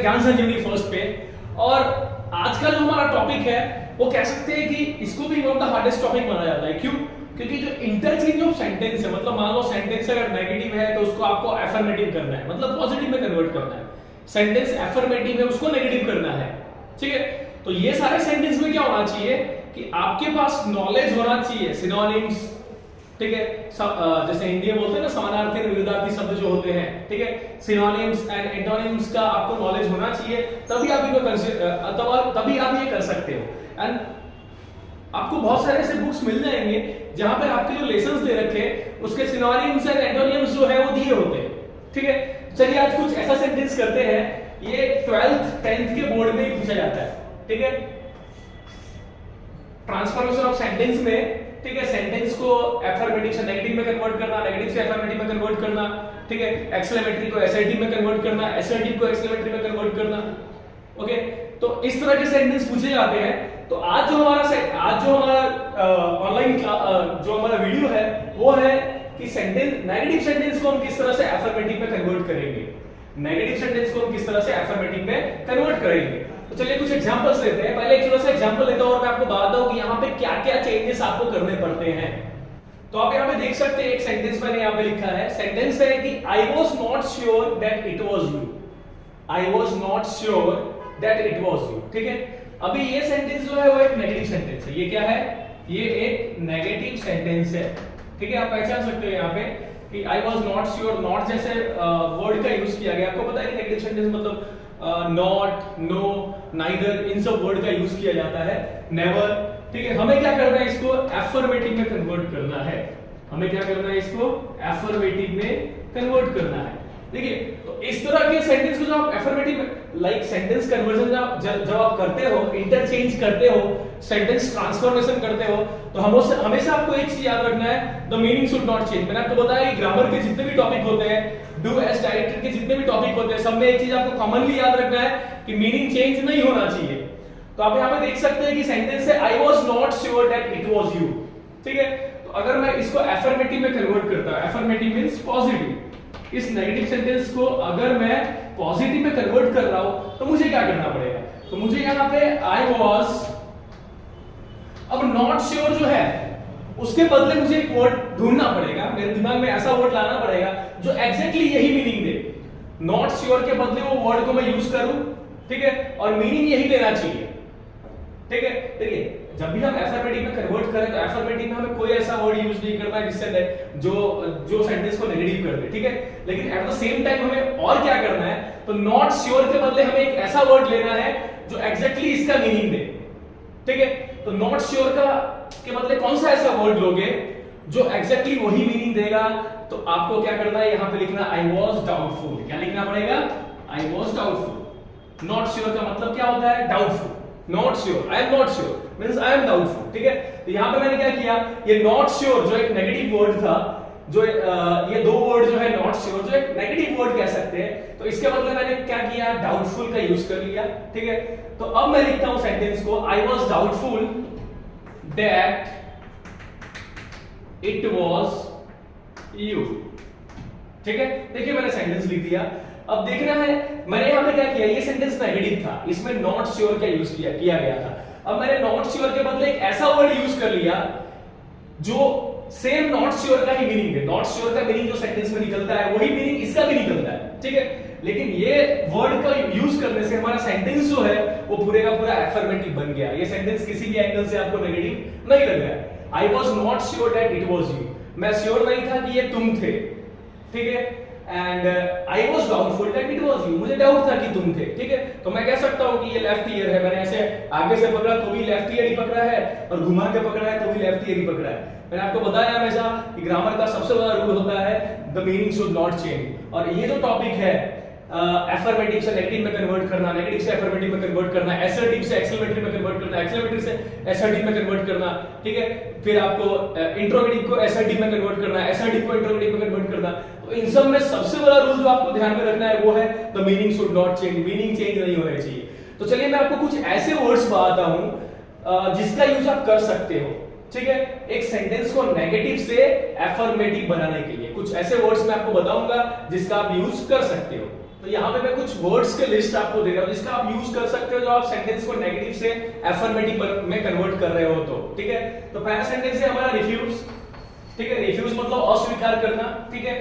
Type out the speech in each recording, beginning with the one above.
ध्यान से समझिए फर्स्ट पे। और आज का जो हमारा टॉपिक है वो कह सकते हैं कि इसको भी one of the hardest topic माना जाता है। क्यों? क्योंकि जो इंटरचेंज ऑफ सेंटेंस है, मतलब मान लो सेंटेंस अगर नेगेटिव है तो उसको आपको अफर्मेटिव करना है, मतलब पॉजिटिव में कन्वर्ट करना है। सेंटेंस अफर्मेटिव है उसको नेगेटिव करना है, ठीक है। तो ये सारे सेंटेंस में क्या होना चाहिए कि आपके पास नॉलेज होना चाहिए, सिनोनिम्स, ठीक है। जैसे हिंदी में बोलते हैं ना समानार्थी और विरुद्धार्थी शब्द जो होते हैं, ठीक है, सिनोनिम्स एंड एंटोनिम्स का आपको नॉलेज होना चाहिए, तभी आप इनको तभी आप ये कर सकते हो। एंड आपको बहुत सारे ऐसे बुक्स मिल जाएंगे जहां पर आपके जो लेसन्स दे रखे हैं उसके सिनोनिम्स एंड एंटोनिम्स जो है वो दिए होते हैं, ठीक है। चलिए आज कुछ ऐसा सेंटेंस करते हैं, ये 12th 10th के बोर्ड में ही पूछा जाता है, ठीक है। ट्रांसफॉर्मेशन ऑफ सेंटेंस में, ठीक है, सेंटेंस को अफर्मेटिव से नेगेटिव में कन्वर्ट करना, नेगेटिव से अफर्मेटिव में कन्वर्ट करना, ठीक है, एक्सक्लेमेटरी को असर्टिव में कन्वर्ट करना, असर्टिव को एक्सक्लेमेटरी में कन्वर्ट करना, ओके। तो इस तरह के सेंटेंस पूछे जाते हैं। तो आज जो हमारा ऑनलाइन जो हमारा वीडियो है वो है कि सेंटेंस, नेगेटिव सेंटेंस को हम किस तरह से अफर्मेटिव में कन्वर्ट करेंगे, नेगेटिव सेंटेंस को हम किस तरह से अफर्मेटिव में कन्वर्ट करेंगे। तो चलिए कुछ एग्जांपल्स लेते हैं। पहले एक छोटा सा एग्जांपल लेता हूं और मैं आपको बताता हूं कि यहाँ पे क्या-क्या चेंजेस आपको करने पड़ते हैं। तो आप यहाँ पे देख सकते हैं एक सेंटेंस मैंने यहाँ पे लिखा है, सेंटेंस है कि I was not sure that it was you, I was not sure that it was you, ठीक है। अभी ये सेंटेंस जो है वो एक नेगेटिव सेंटेंस है। ये क्या है? ये एक नेगेटिव सेंटेंस है, ठीक है। आप पहचान सकते हो यहाँ पे कि I was not sure, not जैसे वर्ड का यूज किया गया। आपको पता है कि नेगेटिव सेंटेंस मतलब नॉट, नो, नाइदर, इन सब वर्ड का यूज किया जाता है, नेवर, ठीक है। हमें क्या करना है, इसको अफर्मेटिव में कन्वर्ट करना है। हमें क्या करना है, इसको अफर्मेटिव में कन्वर्ट करना है। देखिए तो इस तरह के सेंटेंस को जो आप अफर्मेटिव लाइक सेंटेंस कन्वर्जन जब आप करते हो, इंटरचेंज करते हो, सेंटेंस ट्रांसफॉर्मेशन करते हो, तो हमेशा आपको एक चीज याद रखना है, the meaning should not change. मैंने आपको बताया कि ग्रामर के जितने भी टॉपिक होते हैं, डू एज डायरेक्टेड के जितने भी टॉपिक होते हैं, सब में एक चीज आपको कॉमनली याद रखना है कि मीनिंग चेंज नहीं होना चाहिए। तो आप यहाँ पे देख सकते हैं कि सेंटेंस है I was not sure that it was you, ठीक है। तो अगर मैं इसको अफर्मेटिव में कन्वर्ट करता हूं, अफर्मेटिव मींस पॉजिटिव, इस नेगेटिव सेंटेंस को अगर मैं पॉजिटिव में कन्वर्ट कर रहा हूं तो मुझे क्या करना पड़ेगा? तो मुझे यहाँ पे आई वाज, अब नॉट श्योर जो है उसके बदले मुझे एक वर्ड ढूंढना पड़ेगा, मेरे दिमाग में ऐसा वर्ड लाना पड़ेगा जो एग्जैक्टली यही मीनिंग दे। नॉट श्योर के बदले वो वर्ड को मैं यूज करूं, ठीक है, और मीनिंग यही देना चाहिए, ठीक है। देखिए जब भी हम अफर्मेटिव में कन्वर्ट करें तो अफर्मेटिव में हमें कोई ऐसा वर्ड यूज नहीं करना जिससे जो सेंटेंस को नेगेटिव कर दे, ठीक है। लेकिन एट द सेम टाइम हमें और क्या करना है, तो नॉट श्योर के बदले हमें एक ऐसा वर्ड लेना है जो एग्जैक्टली इसका मीनिंग दे, ठीक है। तो नॉट श्योर के बदले कौन सा ऐसा वर्ड लोगे जो एग्जैक्टली वही मीनिंग देगा? तो आपको क्या करना है, यहां पे लिखना आई वाज डाउटफुल। क्या लिखना पड़ेगा? I was doubtful. Not sure का मतलब क्या होता है? Doubtful. Not sure, I am not sure means I am doubtful, ठीक है। तो यहां पे मैंने क्या किया, ये नॉट श्योर जो एक नेगेटिव वर्ड था, जो ये दो वर्ड जो है नॉट श्योर जो एक नेगेटिव वर्ड कह सकते हैं, तो इसके बदले मैंने क्या किया, डाउटफुल का यूज कर लिया, ठीक है। तो अब मैं लिखता हूं सेंटेंस को, I was doubtful that it was you, ठीक है। देखिए मैंने सेंटेंस लिख दिया। अब देखना है मैंने यहां पे क्या किया, ये सेंटेंस नेगेटिव था, इसमें नॉट श्योर का यूज किया गया था। अब मैंने नॉट श्योर के बदले एक ऐसा वर्ड यूज कर लिया जो सेम नॉट श्योर का ही मीनिंग है। नॉट श्योर का मीनिंग जो सेंटेंस में निकलता है वही मीनिंग इसका भी निकलता है, ठीक है। लेकिन ये वर्ड का यूज करने से हमारा सेंटेंस जो है वो पूरे का पूरा अफर्मेटिव बन गया। ये सेंटेंस किसी भी एंगल से आपको नेगेटिव नहीं लग रहा है। I was not sure that it was you, मैं श्योर नहीं था कि ये तुम थे, ठीक है। And I was doubtful that it was you, मुझे डाउट था कि तुम थे, ठीक है। तो मैं कह सकता हूं कि ये लेफ्ट ईयर है, मैंने ऐसे आगे से पकड़ा तो भी लेफ्ट ईयर ही पकड़ा है, और घुमा के पकड़ा है तो भी लेफ्ट ईयर ही पकड़ा है। मैंने आपको बताया हमेशा कि ग्रामर का सबसे बड़ा रूल होता है the meaning should not change. और ये जो टॉपिक है अफर्मेटिव से नेगेटिव में कन्वर्ट करना, नेगेटिव से अफर्मेटिव में कन्वर्ट करना, असर्टिव से एक्सक्लेमेटरी में कन्वर्ट करना, एक्सक्लेमेटरी से असर्टिव में कन्वर्ट करना, ठीक है। फिर आपको इंट्रोगेटिव को असर्टिव में कन्वर्ट करना, असर्टिव को इंट्रोगेटिव में कन्वर्ट करना। तो इन सब में सबसे बड़ा रूल जो आपको ध्यान में रखना है वो है the meaning should not change, meaning change नहीं होना चाहिए। तो चलिए मैं आपको कुछ ऐसे वर्ड्स बताता हूं जिसका यूज आप कर सकते हो, ठीक है। एक सेंटेंस को नेगेटिव से अफर्मेटिव बनाने के लिए कुछ ऐसे वर्ड्स मैं आपको बताऊंगा जिसका आप यूज कर सकते हो। तो यहाँ पे मैं कुछ वर्ड्स के लिस्ट आपको दे रहा हूँ जिसका आप यूज कर सकते हो, जो आप सेंटेंस को नेगेटिव से अफर्मेटिव में कन्वर्ट कर रहे हो तो, ठीक है। तो पहला सेंटेंस है हमारा रिफ्यूज, ठीक है। रिफ्यूज मतलब अस्वीकार करना, ठीक है।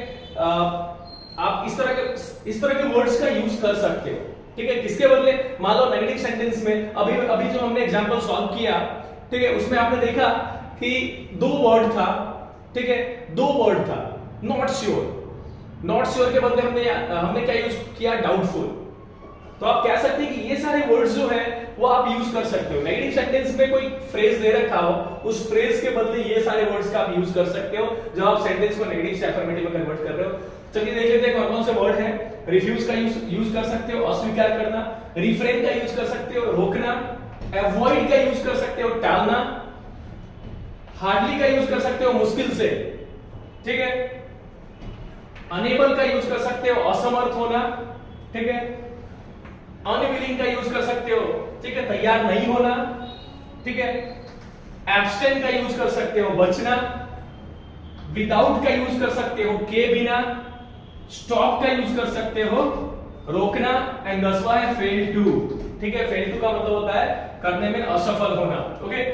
आप इस तरह के वर्ड्स का यूज कर सकते हो, ठीक है। किसके बदले, मान लो नेगेटिव सेंटेंस में अभी जो हमने एग्जांपल सॉल्व किया, ठीक है, उसमें आपने देखा कि दो वर्ड था, ठीक है, दो वर्ड था, नॉट श्योर। नॉट श्योर के बदले हमने क्या यूज किया, डाउटफुल। तो आप कह सकते हैं कि ये सारे वर्ड्स जो है वो आप यूज कर सकते हो। नेगेटिव सेंटेंस में कोई फ्रेज दे रखा हो, उस फ्रेज के बदले ये सारे वर्ड्स का आप यूज कर सकते हो जब आप सेंटेंस को नेगेटिव से अफर्मेटिव में कन्वर्ट कर रहे हो। चलिए देख लेते हैं कौन-कौन से वर्ड हैं। रिफ्यूज का यूज कर सकते हो, अस्वीकार करना। रिफ्रेन का यूज कर सकते हो, रोकना। अवॉइड का यूज कर सकते हो, टालना। हार्डली का यूज कर सकते हो, मुश्किल से, ठीक है। अनेबल का यूज कर सकते हो, असमर्थ होना, ठीक है। अनविलिंग का यूज कर सकते हो, ठीक है, तैयार नहीं होना, ठीक है। एब्स्टेन का यूज कर सकते हो, बचना। विदाउट का यूज कर सकते हो, के बिना। स्टॉप का यूज कर सकते हो, रोकना। एंड 10वां है फेल टू, ठीक है। फेल टू का मतलब होता है करने में असफल होना, ओके।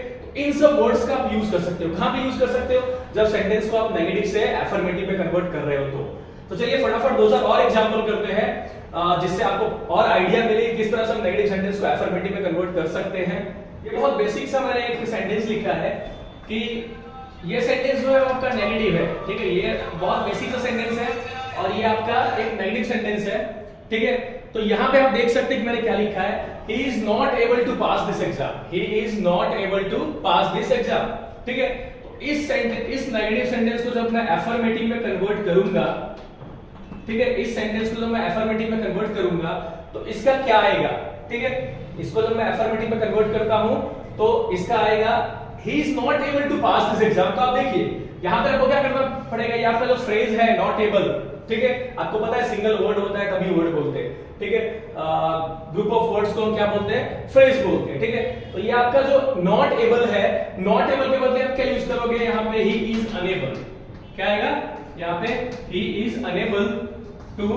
इन सब वर्ड्स का आप यूज कर सकते हो। कहां पे यूज कर सकते हो, जब सेंटेंस को आप नेगेटिव से अफर्मेटिव में कन्वर्ट कर रहे हो तो चलिए फटाफट 2 और एग्जांपल करते हैं जिससे आपको और आइडिया मिले किस तरह से हम नेगेटिव सेंटेंस को अफर्मेटिव में कन्वर्ट कर सकते हैं। ये बहुत बेसिक सा मैंने एक सेंटेंस लिखा है कि ये सेंटेंस जो है आपका नेगेटिव है, ठीक है। ये बहुत बेसिक सा सेंटेंस है और ये आपका एक नेगेटिव सेंटेंस है, ठीक है। तो यहाँ पे आप देख सकते हैं कि मैंने क्या लिखा है, he is not able to pass this exam, he is not able to pass this exam, ठीक है। तो इस नेगेटिव सेंटेंस को जब मैं अफर्मेटिव में कन्वर्ट करूंगा, ठीक है, इस सेंटेंस को जब मैं अफर्मेटिव में कन्वर्ट करूंगा तो इसका क्या आएगा, ठीक है। इसको जब मैं अफर्मेटिव में कन्वर्ट करता हूं तो इसका आएगा he is not able to pass this exam। तो आप देखिए यहां पे आपको क्या करना पड़ेगा, ये आपका जो फ्रेज है नॉट एबल, ठीक है। आपको पता है सिंगल वर्ड होता है तभी वर्ड बोलते हैं, ठीक है। ग्रुप ऑफ वर्ड्स को हम क्या बोलते हैं, फ्रेज बोलते हैं, ठीक है। तो ये आपका जो नॉट एबल है, नॉट एबल के बदले आप क्या यूज करोगे, यहाँ पे ही इज अनेबल, क्या आएगा यहाँ पे, he is unable to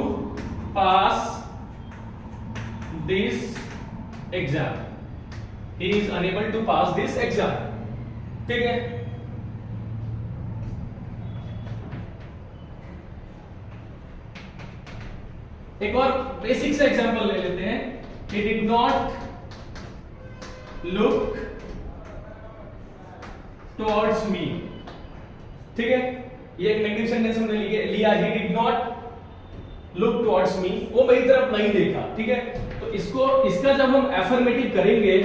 pass this exam, he is unable to pass this exam, ठीक है। एक और बेसिक सा एग्जांपल ले लेते हैं, he did not look towards me, ठीक है। ये एक नेगेटिव सेंटेंस हमने लिया, he did not look towards me, वो मेरी तरफ नहीं देखा, ठीक है। तो इसका जब हम अफर्मेटिव करेंगे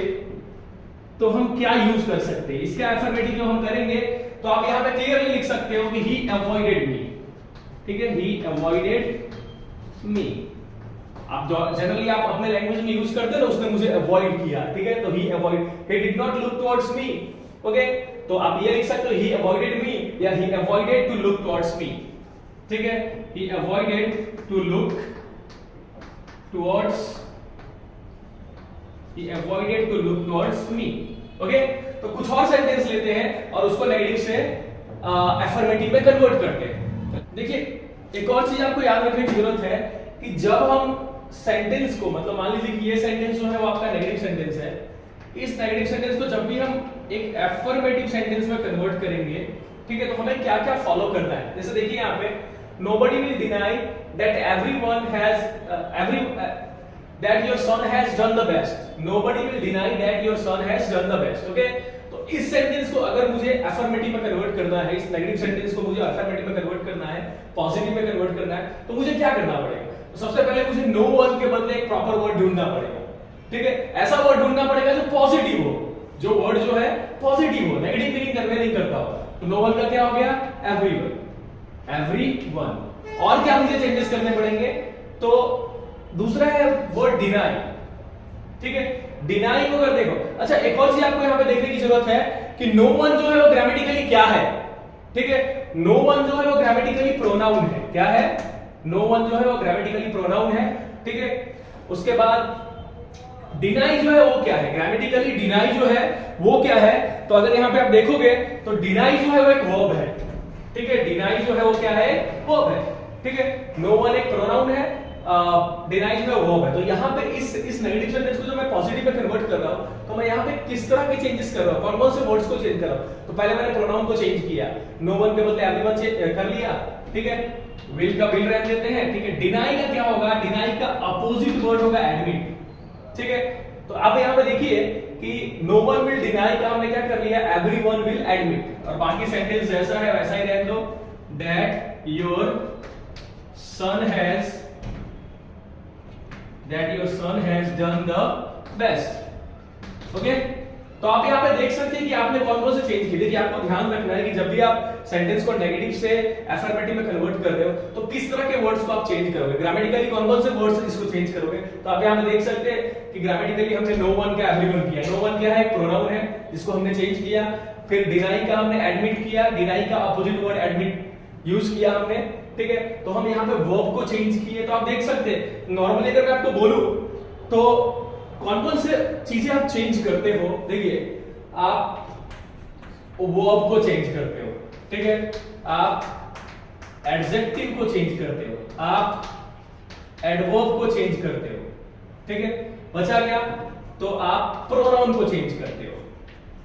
तो हम क्या यूज कर सकते हैं, इसका अफर्मेटिव जब हम करेंगे तो आप यहां पे क्लियरली लिख सकते हो कि he avoided me, ठीक है, he avoided मी। आप जनरली आप अपने लैंग्वेज में यूज करते हैं ना, उसने मुझे अवॉइड किया, ठीक है। तो he did not look towards me, okay. तो आप ये लिख सकते हो he avoided me या he avoided to look towards me, ठीक है। he avoided to look towards me, okay. तो कुछ और सेंटेंस लेते हैं और उसको नेगेटिव से अफर्मेटिव में कन्वर्ट करते हैं। देखिए एक और चीज आपको याद रखने की जरूरत है कि जब हम सेंटेंस को, मतलब मान लीजिए कि ये सेंटेंस जो है वो आपका नेगेटिव सेंटेंस है, इस नेगेटिव सेंटेंस को जब भी हम एक अफर्मेटिव सेंटेंस में कन्वर्ट करेंगे, ठीक है, तो हमें क्या क्या फॉलो करना है। जैसे देखिए यहाँ पे nobody will deny that everyone has that your son has done the best, nobody will deny that your son has done the best, okay। तो इस सेंटेंस को अगर मुझे अफर्मेटिव में कन्वर्ट करना है, इस नेगेटिव सेंटेंस को मुझे अफर्मेटिव में कन्वर्ट करना है, पॉजिटिव में कन्वर्ट करना है, तो मुझे क्या करना पड़ेगा। तो सबसे पहले मुझे नो वन के बदले एक प्रॉपर वर्ड ढूंढना पड़ेगा, ठीक है। ऐसा वर्ड ढूंढना पड़ेगा जो पॉजिटिव हो, जो वर्ड जो है पॉजिटिव हो, नेगेटिव मीनिंग कन्वे नहीं करता हो। तो नो वन का क्या हो गया, एवरीवन। और क्या मुझे चेंजेस करने पड़ेंगे, तो दूसरा है वर्ड डिनाई, ठीक है। डिनाई को अगर देखो, अच्छा एक और चीज आपको यहाँ पे देखने की जरूरत है कि नो वन जो है वो ग्रामेटिकली क्या है, ठीक है। नो वन जो है वो ग्रामेटिकली प्रोनाउन है, क्या है, नो वन जो है वो ग्रामेटिकली प्रोनाउन है, ठीक है। उसके बाद डिनाई जो है वो क्या है, ग्रामेटिकली डिनाई जो है वो क्या है। तो अगर यहाँ पे आप देखोगे तो डिनाई जो है वो एक वर्ब है, ठीक है। डिनाई जो है वो क्या है, वर्ब है, ठीक है। नो वन एक प्रोनाउन है, डिनाई जो है वर्ब है, तो यहाँ पे इस नेगेटिव सेंटेंस को जो मैं पॉजिटिव में कन्वर्ट कर रहा हूँ, तो मैं यहाँ पे किस तरह के चेंजेस कर रहा हूँ, कौन कौन से वर्ड्स को चेंज कर रहा हूँ। तो पहले मैंने प्रोनाउन को चेंज किया, नो वन के बदले एवरीवन कर लिया, ठीक है, विल का विल रहने देते हैं, ठीक है। डिनाई का क्या होगा, डिनाई का अपोजिट वर्ड होगा एडमिट, ठीक है। तो आप यहाँ पे देखिए कि नो वन विल डिनाई का हमने क्या कर लिया, एवरीवन विल एडमिट, और बाकी सेंटेंस जैसा है वैसा ही रहने दो, that your son has done the best, okay. तो आप यहाँ पे देख सकते हैं कि आपने कौन कौन से चेंज किए। देखिए आपको ध्यान रखना है कि जब भी आप सेंटेंस को नेगेटिव से अफर्मेटिव में कन्वर्ट कर रहे हो तो किस तरह के वर्ड्स को आप चेंज करोगे, ग्रामेटिकली कौन कौन से वर्ड्स हैं जिसको चेंज करोगे। तो आप यहाँ पे देख सकते हैं कि ग्रामेटिकली हमने नो वन का एवरीवन किया। नो वन क्या है, एक प्रोनाउन है जिसको हमने चेंज किया। फिर डिनाई का हमने एडमिट किया, डिनाई का अपोजिट वर्ड एडमिट यूज किया हमने, ठीक है। तो हम यहाँ पे वर्ब को चेंज किए। तो आप देख सकते हैं नॉर्मली अगर मैं आपको बोलूं तो कौन कौन से चीजें आप चेंज करते हो। देखिए आप वर्ब को चेंज करते हो, ठीक है, आप एडजेक्टिव को चेंज करते हो, आप एडवर्ब को चेंज करते हो, ठीक है। बचा क्या, तो आप प्रोनाउन को चेंज करते हो,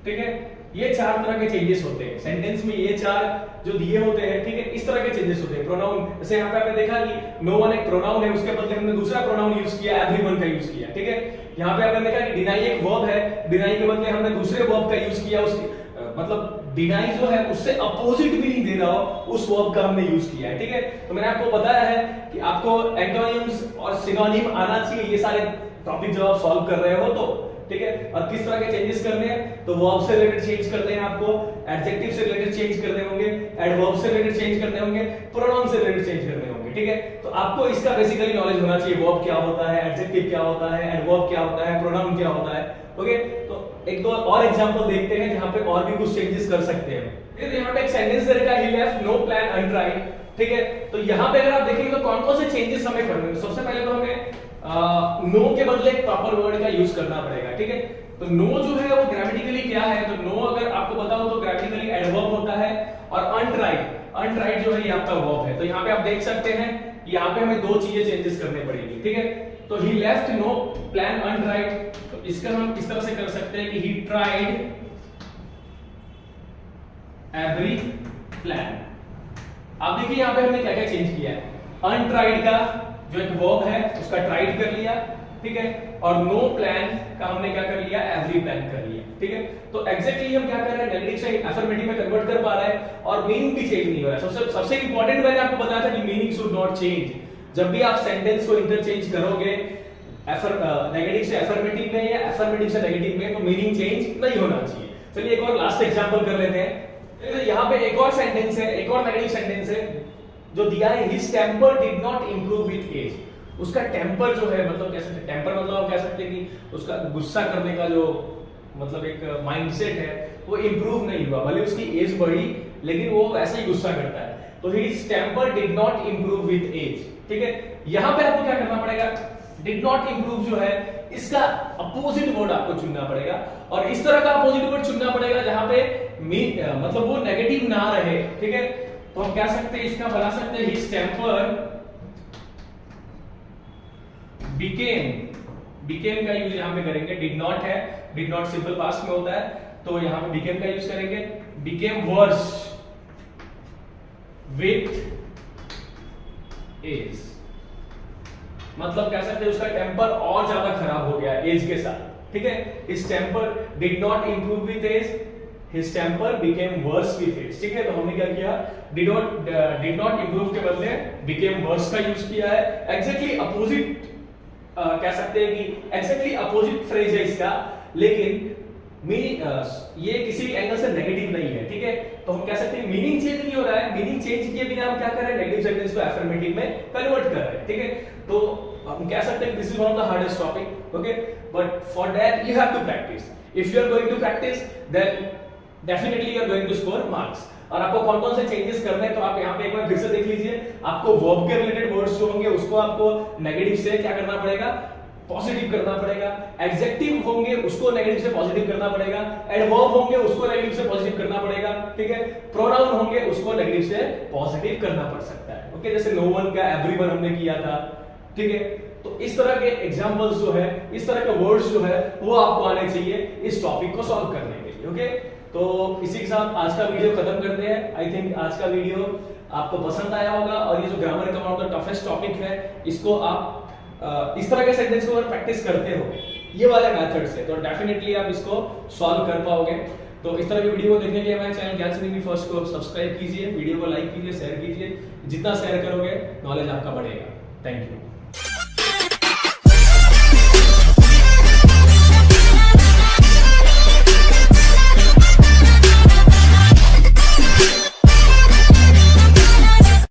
ठीक है। ये चार तरह के चेंजेस होते हैं सेंटेंस में, ये चार जो दिए होते हैं, ठीक है, इस तरह के चेंजेस होते हैं। प्रोनाउन जैसे यहाँ पे आपने देखा कि नो वन एक प्रोनाउन है, उसके बदले हमने दूसरा प्रोनाउन यूज किया, एवरीवन का यूज किया, ठीक है। यहाँ पे आपने देखा कि डिनाई एक वर्ब है, डिनाई के बदले हमने दूसरे वर्ब का यूज किया, उसके मतलब डिनाई जो है उससे अपोजिट मीनिंग दे रहा हो उस वर्ब का हमने यूज किया है, ठीक है। तो मैंने आपको बताया है कि आपको एंटोनिम्स और सिनोनिम आना चाहिए, ये सारे टॉपिक जब आप सॉल्व कर रहे हो तो, ठीक है। और किस तरह के चेंजेस करने हैं, तो वर्ब से रिलेटेड चेंज करने हैं आपको, एडजेक्टिव से रिलेटेड चेंज करने होंगे, एडवर्ब से रिलेटेड चेंज करने होंगे, प्रोनाउन से रिलेटेड चेंज करने होंगे, ठीक है। तो आपको इसका बेसिकली नॉलेज होना चाहिए, वर्ब क्या होता है, एडजेक्टिव क्या होता है, एडवर्ब क्या होता है, प्रोनाउन क्या होता है, ओके। तो एक दो और एग्जांपल देखते हैं जहां पे और भी कुछ चेंजेस कर सकते हैं। तो यहाँ पे एक सेंटेंस दे रखा है, ही लेफ्ट नो प्लान अनट्राइड, ठीक है। तो यहाँ पे अगर आप देखेंगे तो कौन कौन से चेंजेस हमें करने हैं। सबसे पहले तो हमें नो के बदले एक प्रॉपर वर्ड का यूज करना पड़ेगा, ठीक है। तो नो जो है वो ग्रामेटिकली क्या है, तो नो अगर आपको पता हो तो ग्रामेटिकली एडवर्ब होता है, और अनट्राइड जो है ये आपका वर्ब है। तो यहाँ पे आप देख सकते हैं यहाँ पे हमें दो चीजें चेंजेस करने पड़ेगी, ठीक है। तो ही लेफ्ट नो प्लान अनट्राइड, तो इसका हम इस तरह से कर सकते हैं कि ही ट्राइड एवरी प्लान। आप देखिए यहाँ पे हमने क्या क्या चेंज किया है, अनट्राइड का जो एक वर्ब है उसका ट्राइड कर लिया, ठीक है, और नो प्लान का हमने क्या कर लिया, एवरी प्लान कर लिया, ठीक है। तो एग्जैक्टली हम क्या कर रहे हैं, नेगेटिव से अफर्मेटिव में कन्वर्ट कर पा रहे हैं और मीनिंग भी चेंज नहीं हो रहा है। सबसे इंपॉर्टेंट मैंने आपको बताया था कि मीनिंग शुड नॉट चेंज। जब भी आप सेंटेंस को इंटरचेंज करोगे नेगेटिव से अफर्मेटिव में या अफर्मेटिव से नेगेटिव में, तो मीनिंग चेंज नहीं होना चाहिए। चलिए एक और लास्ट एग्जांपल कर लेते हैं। यहाँ पे एक और सेंटेंस है, एक और नेगेटिव सेंटेंस है जो दिया है, his temper did not improve with age. उसका टेम्पर जो है, मतलब कैसे टेम्पर मतलब आप कह सकते हैं कि उसका गुस्सा करने का जो मतलब एक माइंडसेट है वो इंप्रूव नहीं हुआ, भले उसकी एज बढ़ी लेकिन वो वैसे ही गुस्सा करता है। तो his temper did not improve with age, ठीक है। यहाँ पे आपको क्या करना पड़ेगा, डिड नॉट इंप्रूव जो है इसका अपोजिट वर्ड आपको चुनना पड़ेगा, और इस तरह का अपोजिट वर्ड चुनना पड़ेगा जहां पे मतलब वो नेगेटिव ना रहे, ठीक है। तो हम क्या सकते हैं, इसका बना सकते हैं हिज टेम्पर बिकेम का यूज यहां पे करेंगे। डिड नॉट है, डिड नॉट सिंपल पास्ट में होता है, तो यहां पे बिकेम का यूज करेंगे। बिकेम वर्स विथ एज, मतलब कह सकते हैं उसका टेम्पर और ज्यादा खराब हो गया एज के साथ, ठीक है। His temper did not improve with age, his temper became worse with age, ठीक है। तो हमने क्या किया, डिड नॉट इंप्रूव के बदले बिकेम वर्स का यूज किया है। एग्जैक्टली अपोजिट कह सकते हैं कि एग्जैक्टली अपोजिट फ्रेज है इसका, लेकिन ये किसी एंगल से नेगेटिव नहीं है, ठीक है। तो हम कह सकते हैं मीनिंग चेंज नहीं हो रहा है, मीनिंग चेंज किए बिना हम क्या कर रहे हैं, नेगेटिव सेंटेंस को अफर्मेटिव में कन्वर्ट कर रहे हैं, ठीक है। तो हम कह सकते हैं this is one of the hardest topic, okay, but for that you have to practice. If you are going to practice then definitely you are going to score marks. और आपको कौन कौन से चेंजेस करने हैं तो आप यहाँ पे एक बार फिर से देख लीजिए। आपको वर्ब के रिलेटेड वर्ड्स जो होंगे उसको आपको नेगेटिव से क्या करना पड़ेगा, पॉजिटिव करना पड़ेगा। एडजेक्टिव होंगे उसको नेगेटिव से पॉजिटिव करना पड़ेगा। एडवर्ब होंगे उसको नेगेटिव से पॉजिटिव करना पड़ेगा, ठीक है। प्रोनाउन होंगे उसको नेगेटिव से पॉजिटिव करना पड़ सकता है, ओके। जैसे नो वन का एवरीवन हमने किया था, ठीक है। तो इस तरह के एग्जांपल्स जो है, इस तरह के वर्ड्स जो है वो आपको आने चाहिए इस टॉपिक को सॉल्व करने के लिए। ओके, तो इसी के साथ आज का वीडियो खत्म करते हैं। आई थिंक आज का वीडियो आपको पसंद आया होगा और ये जो ग्रामर का one of the toughest topic है, इसको आप इस तरह के सेंटेंस को अगर प्रैक्टिस करते हो ये वाले मेथड से, तो डेफिनेटली आप इसको सॉल्व कर पाओगे। तो इस तरह की वीडियो को देखने के लिए हमारे चैनल ज्ञान सिद्धि फर्स्ट को सब्सक्राइब कीजिए, वीडियो को लाइक कीजिए, शेयर कीजिए। जितना शेयर करोगे नॉलेज आपका बढ़ेगा। Thank you.